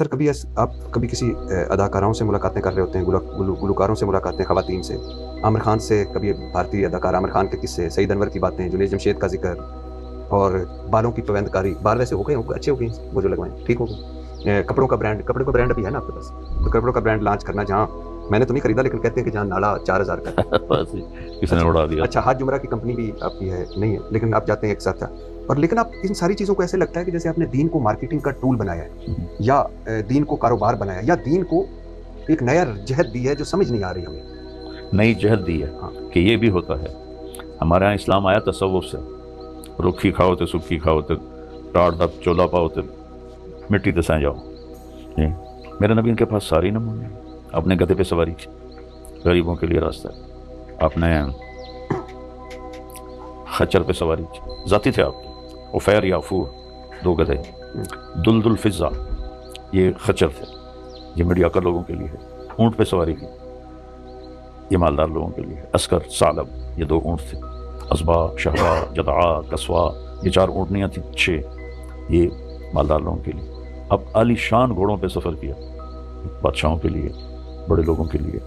سر آپ کبھی کسی اداکاراؤں سے ملاقاتیں کر رہے ہوتے ہیں، گلوکاروں سے ملاقاتیں، خواتین سے، عامر خان سے کبھی بھارتی اداکار عامر خان کے قصے، سعید انور کی باتیں، جنید جمشید کا ذکر، اور بالوں کی پویند کاری، بال ویسے ہو گئے اچھے ہو گئے وہ جو لگوائیں ٹھیک ہو گئے، کپڑوں کا برانڈ ابھی ہے نا آپ کے پاس، تو کپڑوں کا برانڈ لانچ کرنا، جہاں میں نے تو نہیں خریدا لیکن کہتے ہیں کہ جہاں نالا 4000 کا ہے۔ بس کسی نے اچھا اڑا دیا۔ اچھا، حاج جمرہ کی کمپنی بھی آپ کی ہے نہیں ہے، لیکن آپ جاتے ہیں ایک ساتھ، اور لیکن آپ ان ساری چیزوں کو ایسے لگتا ہے کہ جیسے آپ نے دین کو مارکیٹنگ کا ٹول بنایا ہے، یا دین کو کاروبار بنایا، یا دین کو ایک نیا جہت دی ہے جو سمجھ نہیں آ رہی ہمیں۔ نئی جہت دی ہے ہاں کہ یہ بھی ہوتا ہے۔ ہمارے ہاں اسلام آیا تصوف سے، رکھی کھاؤ تے سکھی کھاؤ تے ٹاٹ دا چولا پاؤ تے مٹی تے سائیں جاؤ۔ میرے نبی ان کے پاس ساری نمونے ہیں۔ اپنے گدھے پہ سواری کی، غریبوں کے لیے راستہ ہے۔ اپنے خچر پہ سواری کی، ذاتی تھے آپ کے عفیر یافور، 2 گدھے۔ دلدل فضہ، یہ خچر تھے، یہ میڈیا کر لوگوں کے لیے ہے۔ اونٹ پہ سواری کی، یہ مالدار لوگوں کے لیے ہے۔ عسکر، ثعلب، یہ 2 اونٹ تھے۔ اسبا، شہبا، جدعا، کسوا، یہ 4 اونٹنیاں تھیں، 6، یہ مالدار لوگوں کے لیے۔ اب عالی شان گھوڑوں پہ سفر کیا، بادشاہوں کے لیے، بڑے لوگوں کے لیے۔